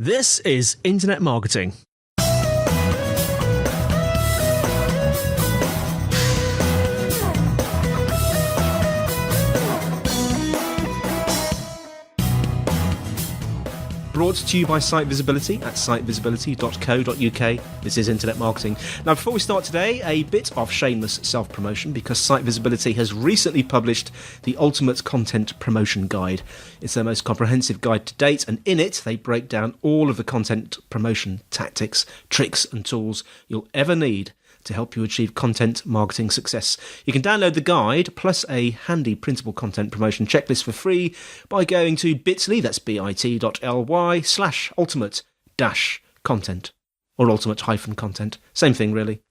This is Internet Marketing. Brought to you by SiteVisibility at sitevisibility.co.uk. This is Internet Marketing. Now, before we start today, a bit of shameless self-promotion because SiteVisibility has recently published the Ultimate Content Promotion Guide. It's their most comprehensive guide to date, and in it, they break down all of the content promotion tactics, tricks, and tools you'll ever need to help you achieve content marketing success. You can download the guide plus a handy printable content promotion checklist for free by going to bit.ly, that's bit.ly/ultimate-content or ultimate-content. Same thing, really.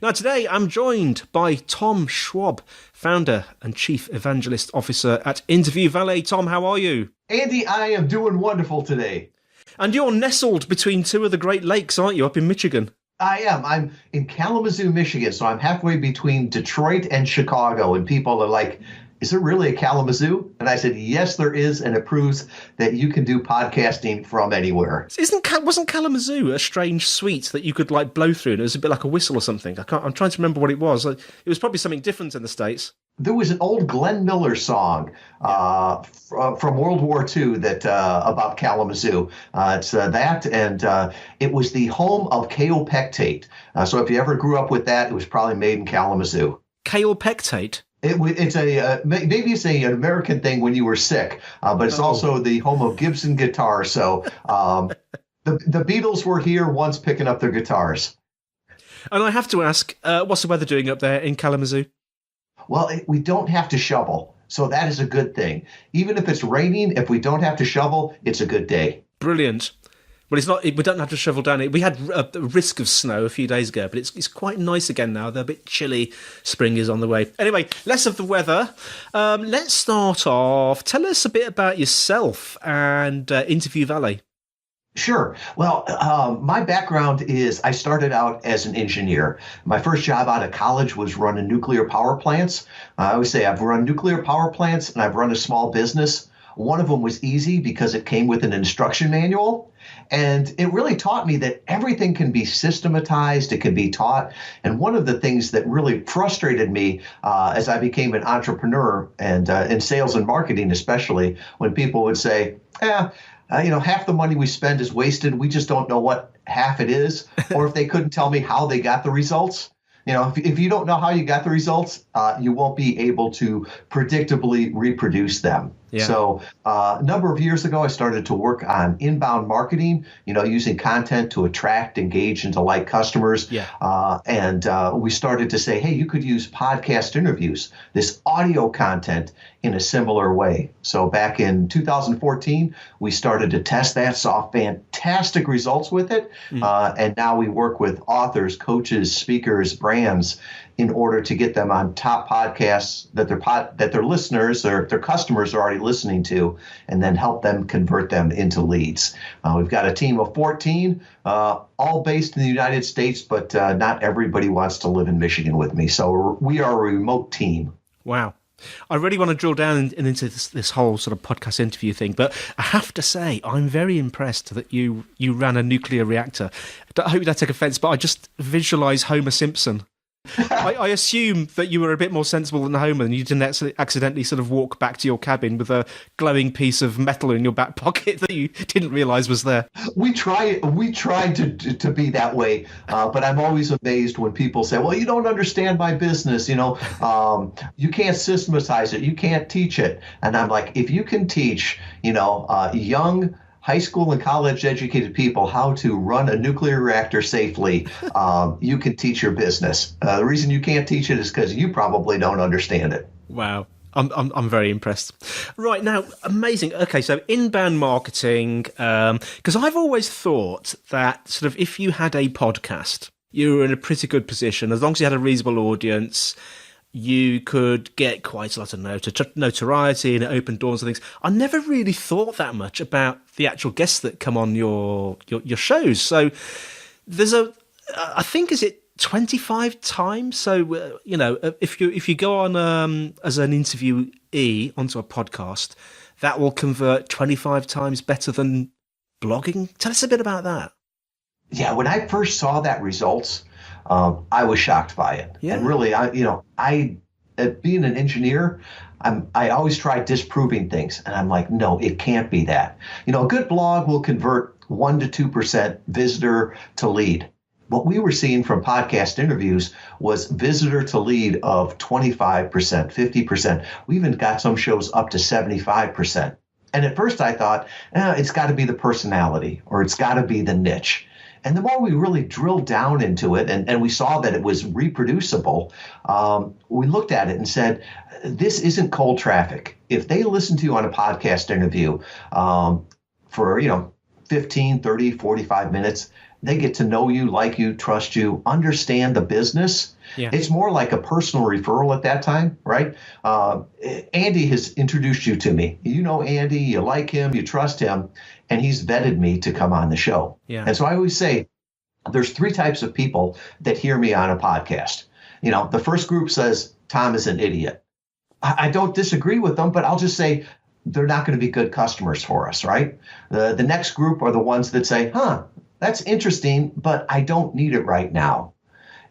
Now, today I'm joined by Tom Schwab, founder and Chief Evangelist Officer at Interview Valet. Tom, how are you? Andy, I am doing wonderful today. And you're nestled between two of the Great Lakes, aren't you, up in Michigan? I am. I'm in Kalamazoo, Michigan, so I'm halfway between Detroit and Chicago, and people are like, is there really a Kalamazoo? And I said, yes, there is, and it proves that you can do podcasting from anywhere. Wasn't Kalamazoo a strange sweet that you could blow through, and it was a bit like a whistle or something? I'm trying to remember what it was. It was probably something different in the States. There was an old Glenn Miller song from World War II that about Kalamazoo. It's that, and it was the home of kaopectate. So if you ever grew up with that, it was probably made in Kalamazoo. Kaopectate? It's maybe it's an American thing when you were sick, but it's also the home of Gibson guitar. So the Beatles were here once picking up their guitars. And I have to ask, what's the weather doing up there in Kalamazoo? Well, we don't have to shovel, so that is a good thing. Even if it's raining, if we don't have to shovel, it's a good day. Brilliant. Well, it's not. We don't have to shovel down it. We had a risk of snow a few days ago, but it's quite nice again now. They're a bit chilly. Spring is on the way. Anyway, less of the weather. Let's start off. Tell us a bit about yourself and Interview Valet. Sure. Well, my background is I started out as an engineer. My first job out of college was running nuclear power plants. I always say I've run nuclear power plants and I've run a small business. One of them was easy because it came with an instruction manual. And it really taught me that everything can be systematized, it can be taught. And one of the things that really frustrated me as I became an entrepreneur and in sales and marketing especially, when people would say, half the money we spend is wasted. We just don't know what half it is. Or if they couldn't tell me how they got the results. If you don't know how you got the results, you won't be able to predictably reproduce them. Yeah. So a number of years ago, I started to work on inbound marketing, using content to attract, engage, and delight customers. Yeah. And we started to say, hey, you could use podcast interviews, this audio content in a similar way. So back in 2014, we started to test that, saw fantastic results with it. And now we work with authors, coaches, speakers, brands in order to get them on top podcasts that their listeners or their customers are already listening to, and then help them convert them into leads. We've got a team of 14, all based in the United States, but not everybody wants to live in Michigan with me. So we are a remote team. Wow. I really want to drill down into this whole sort of podcast interview thing, but I have to say I'm very impressed that you ran a nuclear reactor. I hope you don't take offense, but I just visualize Homer Simpson. I assume that you were a bit more sensible than Homer and you didn't accidentally sort of walk back to your cabin with a glowing piece of metal in your back pocket that you didn't realize was there. We try to be that way, but I'm always amazed when people say, well, you don't understand my business, you can't systematize it, you can't teach it. And I'm like, if you can teach, young high school and college educated people how to run a nuclear reactor safely, you can teach your business. The reason you can't teach it is because you probably don't understand it. Wow. I'm very impressed. Right, now, amazing. Okay, so inbound marketing, because I've always thought that sort of if you had a podcast, you were in a pretty good position. As long as you had a reasonable audience, you could get quite a lot of notoriety and open doors and things. I never really thought that much about the actual guests that come on your shows. So there's I think, is it 25 times? So, if you go on as an interviewee onto a podcast, that will convert 25 times better than blogging. Tell us a bit about that. Yeah, when I first saw that results, I was shocked by it. Yeah. And really, being an engineer, I always try disproving things. And I'm like, no, it can't be that. A good blog will convert 1% to 2% visitor to lead. What we were seeing from podcast interviews was visitor to lead of 25%, 50%. We even got some shows up to 75%. And at first I thought, it's got to be the personality or it's got to be the niche. And the more we really drilled down into it and we saw that it was reproducible, we looked at it and said, this isn't cold traffic. If they listen to you on a podcast interview for 15, 30, 45 minutes, they get to know you, like you, trust you, understand the business. Yeah. It's more like a personal referral at that time, right? Andy has introduced you to me. You know Andy, you like him, you trust him, and he's vetted me to come on the show. Yeah. And so I always say there's 3 types of people that hear me on a podcast. The first group says, Tom is an idiot. I don't disagree with them, but I'll just say they're not going to be good customers for us, right? The next group are the ones that say, that's interesting, but I don't need it right now.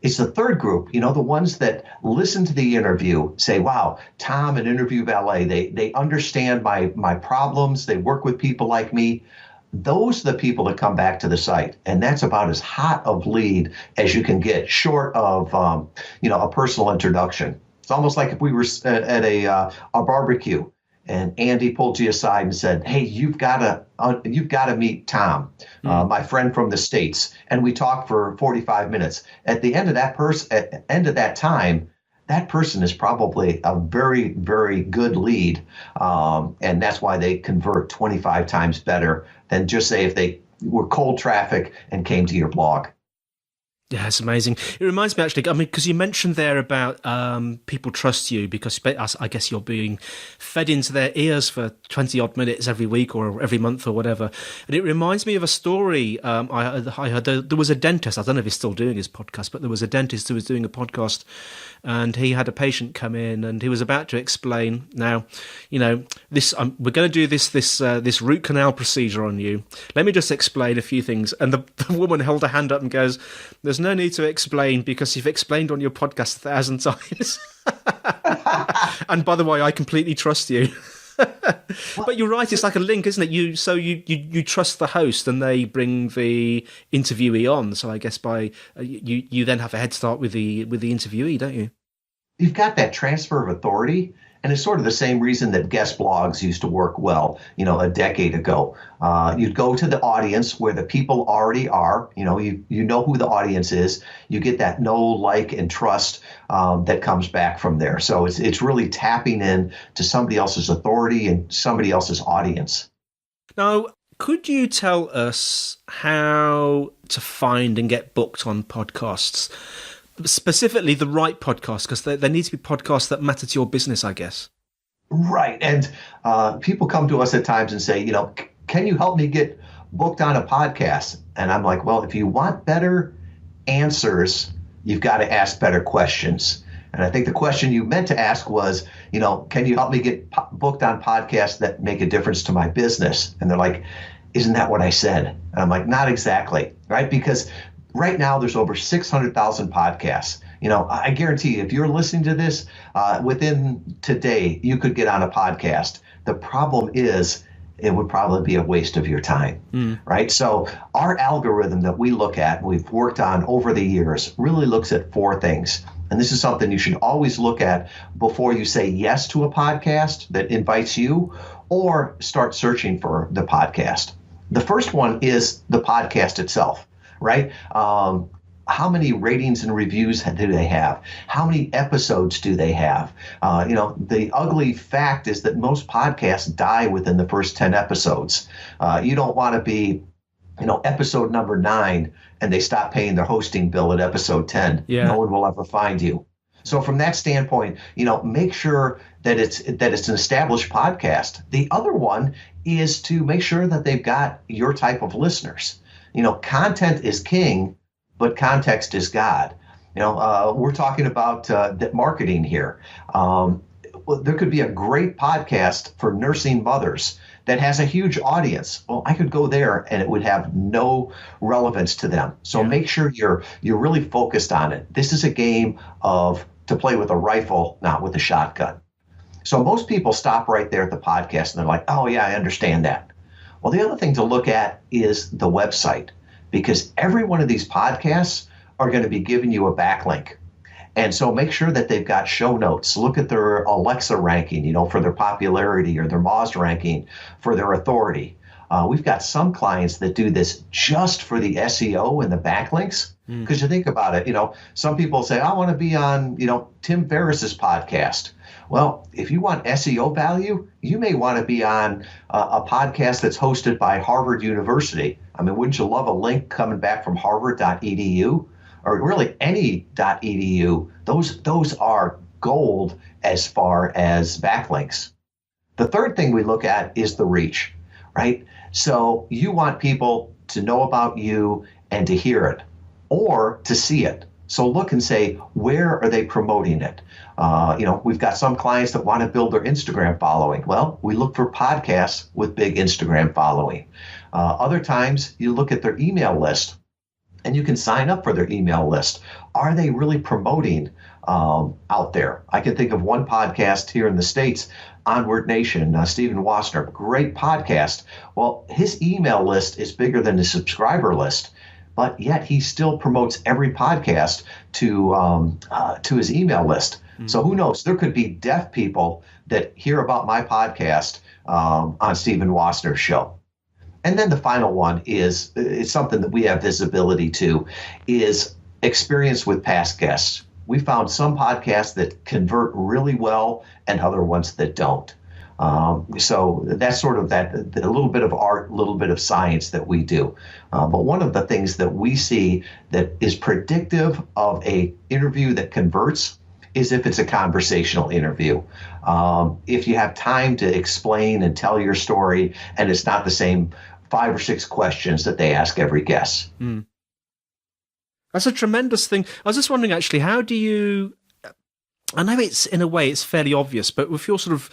It's the third group, the ones that listen to the interview, say, wow, Tom and Interview Valet, they understand my problems. They work with people like me. Those are the people that come back to the site. And that's about as hot of lead as you can get, short of, a personal introduction. It's almost like if we were at a barbecue and Andy pulled you aside and said, hey, you've got to meet Tom, my friend from the States. And we talked for 45 minutes. At the end of that time, that person is probably a very, very good lead. And that's why they convert 25 times better than just say if they were cold traffic and came to your blog. Yeah, it's amazing. It reminds me, actually, because you mentioned there about people trust you because I guess you're being fed into their ears for 20-odd minutes every week or every month or whatever. And it reminds me of a story I heard. There was a dentist, I don't know if he's still doing his podcast, but there was a dentist who was doing a podcast and he had a patient come in and he was about to explain, now, this we're going to do this root canal procedure on you. Let me just explain a few things. And the woman held her hand up and goes, there's no need to explain because you've explained on your podcast 1,000 times. And by the way, I completely trust you. But you're right, it's like a link, isn't it? You trust the host and they bring the interviewee on. So I guess by you then have a head start with the interviewee, don't you? You've got that transfer of authority. And it's sort of the same reason that guest blogs used to work well, a decade ago. You'd go to the audience where the people already are. You know who the audience is. You get that know, like, and trust that comes back from there. So it's really tapping in to somebody else's authority and somebody else's audience. Now, could you tell us how to find and get booked on podcasts? Specifically the right podcast, because there needs to be podcasts that matter to your business, I guess. Right. And people come to us at times and say, can you help me get booked on a podcast? And I'm like, well, if you want better answers, you've got to ask better questions. And I think the question you meant to ask was, can you help me get booked on podcasts that make a difference to my business? And they're like, isn't that what I said? And I'm like, not exactly, right? Because right now, there's over 600,000 podcasts. I guarantee you, if you're listening to this within today, you could get on a podcast. The problem is it would probably be a waste of your time, right? So our algorithm that we look at, we've worked on over the years, really looks at 4 things. And this is something you should always look at before you say yes to a podcast that invites you or start searching for the podcast. The first one is the podcast itself. Right? How many ratings and reviews do they have? How many episodes do they have? The ugly fact is that most podcasts die within the first 10 episodes. You don't want to be, episode number 9 and they stop paying their hosting bill at episode 10. Yeah. No one will ever find you. So from that standpoint, make sure that it's an established podcast. The other one is to make sure that they've got your type of listeners. Content is king, but context is God. We're talking about marketing here. There could be a great podcast for nursing mothers that has a huge audience. Well, I could go there and it would have no relevance to them. So make sure you're really focused on it. This is a game of to play with a rifle, not with a shotgun. So most people stop right there at the podcast and they're like, oh yeah, I understand that. Well, the other thing to look at is the website, because every one of these podcasts are going to be giving you a backlink. And so make sure that they've got show notes. Look at their Alexa ranking, for their popularity, or their Moz ranking for their authority. We've got some clients that do this just for the SEO and the backlinks. Because you think about it, some people say, I want to be on, Tim Ferriss's podcast. Well, if you want SEO value, you may want to be on a podcast that's hosted by Harvard University. I mean, wouldn't you love a link coming back from harvard.edu? Or really any .edu, those are gold as far as backlinks. The third thing we look at is the reach, right? So you want people to know about you and to hear it or to see it. So look and say, where are they promoting it? We've got some clients that want to build their Instagram following. Well, we look for podcasts with big Instagram following. Other times you look at their email list. And you can sign up for their email list. Are they really promoting out there? I can think of one podcast here in the States, Onward Nation, Stephen Wassner, great podcast. Well, his email list is bigger than his subscriber list, but yet he still promotes every podcast to his email list. So who knows? There could be deaf people that hear about my podcast on Stephen Wassner's show. And then the final one is, it's something that we have visibility to, is experience with past guests. We found some podcasts that convert really well and other ones that don't. So that's sort of that, a little bit of art, a little bit of science that we do. But one of the things that we see that is predictive of a interview that converts is if it's a conversational interview. If you have time to explain and tell your story, and it's not the same 5 or 6 questions that they ask every guest. That's a tremendous thing. I was just wondering, actually, how do you... I know it's, in a way, it's fairly obvious, but if you're sort of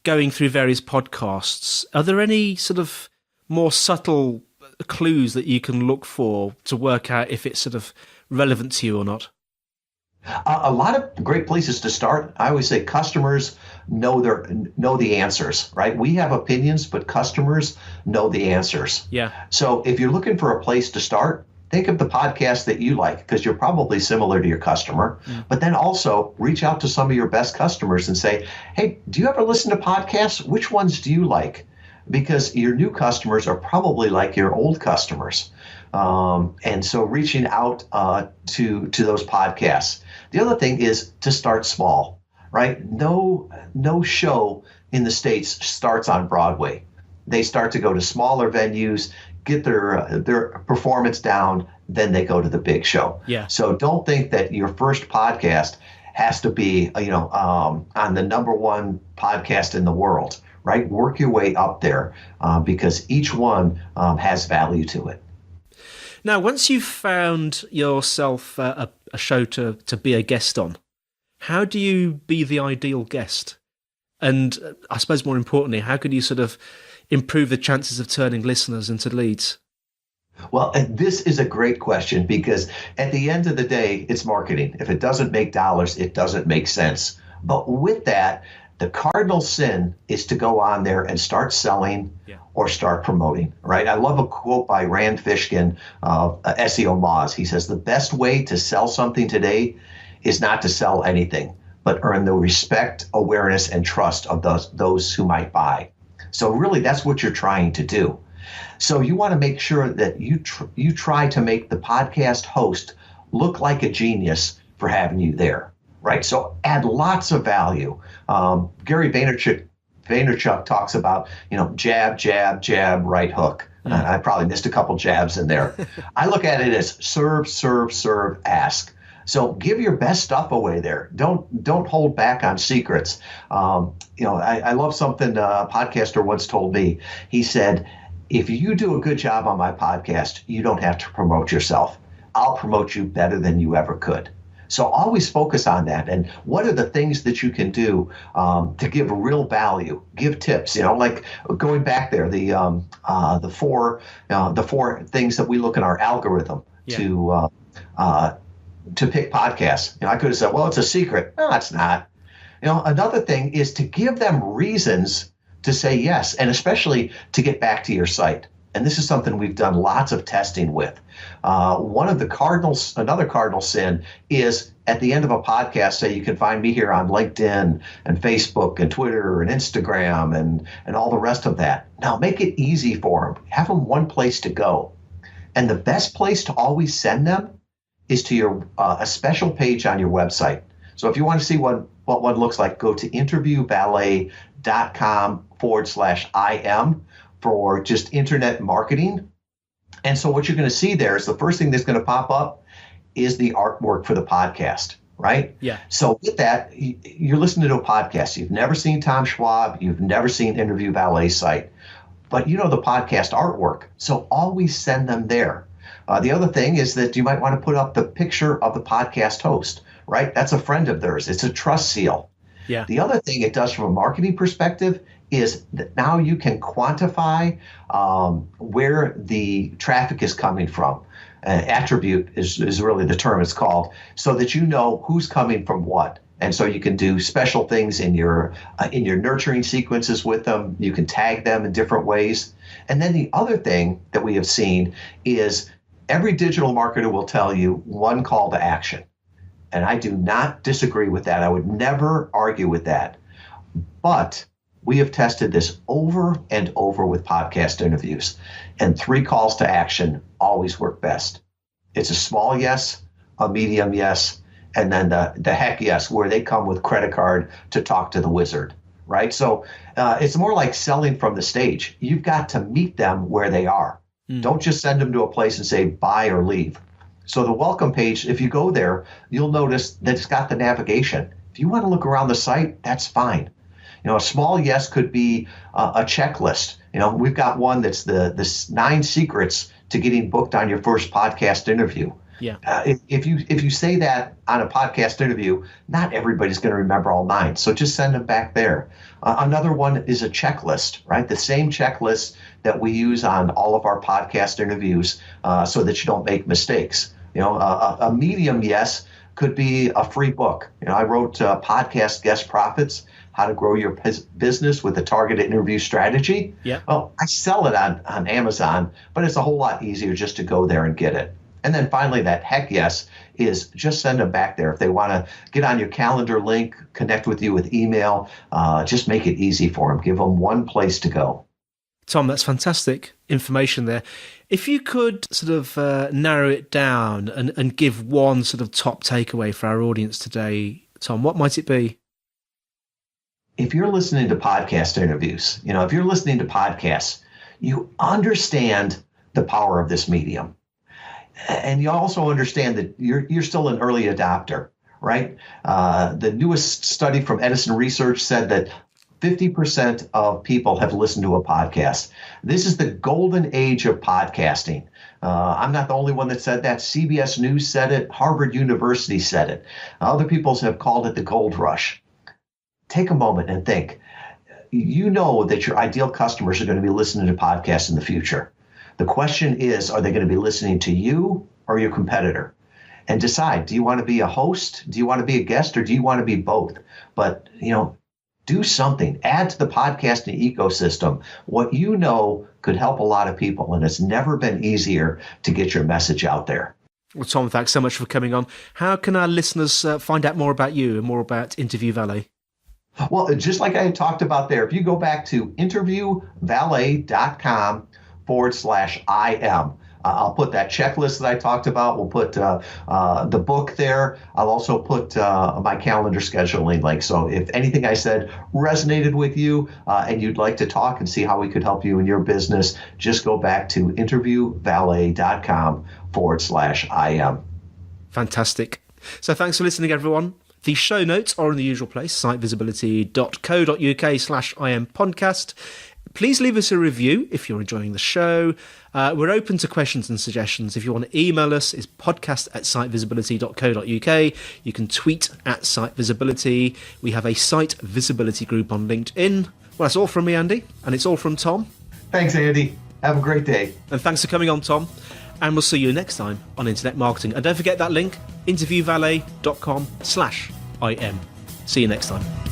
going through various podcasts, are there any sort of more subtle clues that you can look for to work out if it's sort of relevant to you or not? A lot of great places to start. I always say customers know the answers, right? We have opinions, but customers know the answers. Yeah. So if you're looking for a place to start, think of the podcast that you like, because you're probably similar to your customer. But then also reach out to some of your best customers and say, hey, do you ever listen to podcasts? Which ones do you like? Because your new customers are probably like your old customers. And so reaching out to those podcasts. The other thing is to start small, right? No show in the States starts on Broadway. They start to go to smaller venues, get their performance down, then they go to the big show. Yeah. So don't think that your first podcast has to be, on the #1 podcast in the world, right? Work your way up there because each one has value to it. Now, once you've found yourself a show to be a guest on, how do you be the ideal guest? And I suppose more importantly, how can you sort of improve the chances of turning listeners into leads? Well, this is a great question because at the end of the day, it's marketing. If it doesn't make dollars, it doesn't make sense. But with that, the cardinal sin is to go on there and start selling or start promoting, right? I love a quote by Rand Fishkin of SEO Moz. He says, the best way to sell something today is not to sell anything, but earn the respect, awareness, and trust of those who might buy. So really, that's what you're trying to do. So you want to make sure that you try to make the podcast host look like a genius for having you there, right? So add lots of value. Gary Vaynerchuk talks about, jab, jab, jab, right hook. I probably missed a couple jabs in there. I look at it as serve, serve, serve, ask. So give your best stuff away there. Don't hold back on secrets. I love something a podcaster once told me. He said, if you do a good job on my podcast, you don't have to promote yourself. I'll promote you better than you ever could. So always focus on that. And what are the things that you can do to give real value, give tips, like going back there, the four things that we look in our algorithm to pick podcasts. I could have said, well, it's a secret. No, it's not. Another thing is to give them reasons to say yes, and especially to get back to your site. And this is something we've done lots of testing with. Another cardinal sin is at the end of a podcast, say you can find me here on LinkedIn and Facebook and Twitter and Instagram and all the rest of that. Now make it easy for them. Have them one place to go. And the best place to always send them is to a special page on your website. So if you want to see what one looks like, go to interviewvalet.com/IM for just internet marketing. And so what you're going to see there is the first thing that's going to pop up is the artwork for the podcast, right? Yeah. So with that, you're listening to a podcast. You've never seen Tom Schwab. You've never seen Interview Valet's site, but you know the podcast artwork. So always send them there. The other thing is that you might want to put up the picture of the podcast host, right? That's a friend of theirs. It's a trust seal. Yeah. The other thing it does from a marketing perspective is that now you can quantify where the traffic is coming from. Attribute is really the term it's called, so that you know who's coming from what. And so you can do special things in your nurturing sequences with them. You can tag them in different ways. And then the other thing that we have seen is every digital marketer will tell you one call to action. And I do not disagree with that. I would never argue with that. But we have tested this over and over with podcast interviews, and 3 calls to action always work best. It's a small yes, a medium yes, and then the heck yes, where they come with credit card to talk to the wizard, right? So it's more like selling from the stage. You've got to meet them where they are. Don't just send them to a place and say buy or leave. So the welcome page, if you go there, you'll notice that it's got the navigation. If you want to look around the site, that's fine. A small yes could be a checklist. We've got one that's the 9 secrets to getting booked on your first podcast interview. Yeah. If you say that on a podcast interview, not everybody's going to remember all 9. So just send them back there. Another one is a checklist, right? The same checklist that we use on all of our podcast interviews so that you don't make mistakes. A medium yes could be a free book. I wrote Podcast Guest Profits, How to Grow Your Business with a Targeted Interview Strategy. Yeah. Well, I sell it on Amazon, but it's a whole lot easier just to go there and get it. And then finally, that heck yes is just send them back there. If they want to get on your calendar link, connect with you with email, just make it easy for them. Give them one place to go. Tom, that's fantastic information there. If you could sort of narrow it down and give one sort of top takeaway for our audience today, Tom, what might it be? If you're listening to podcast interviews, if you're listening to podcasts, you understand the power of this medium. And you also understand that you're still an early adopter, right? The newest study from Edison Research said that 50% of people have listened to a podcast. This is the golden age of podcasting. I'm not the only one that said that. CBS News said it. Harvard University said it. Other people have called it the gold rush. Take a moment and think. You know that your ideal customers are going to be listening to podcasts in the future. The question is, are they going to be listening to you or your competitor? And decide, do you want to be a host? Do you want to be a guest? Or do you want to be both? But, do something. Add to the podcasting ecosystem what you know could help a lot of people. And it's never been easier to get your message out there. Well, Tom, thanks so much for coming on. How can our listeners find out more about you and more about Interview Valet? Well, just like I had talked about there, if you go back to interviewvalet.com/IM, I'll put that checklist that I talked about. We'll put the book there. I'll also put my calendar scheduling link. So if anything I said resonated with you and you'd like to talk and see how we could help you in your business, just go back to interviewvalet.com/IM. Fantastic. So thanks for listening, everyone. The show notes are in the usual place, sitevisibility.co.uk/IM podcast. Please leave us a review if you're enjoying the show. We're open to questions and suggestions. If you want to email us, it's podcast@sitevisibility.co.uk. You can tweet at SiteVisibility. We have a Site Visibility group on LinkedIn. Well, that's all from me, Andy, and it's all from Tom. Thanks, Andy. Have a great day. And thanks for coming on, Tom. And we'll see you next time on Internet Marketing. And don't forget that link, interviewvalet.com/IM. See you next time.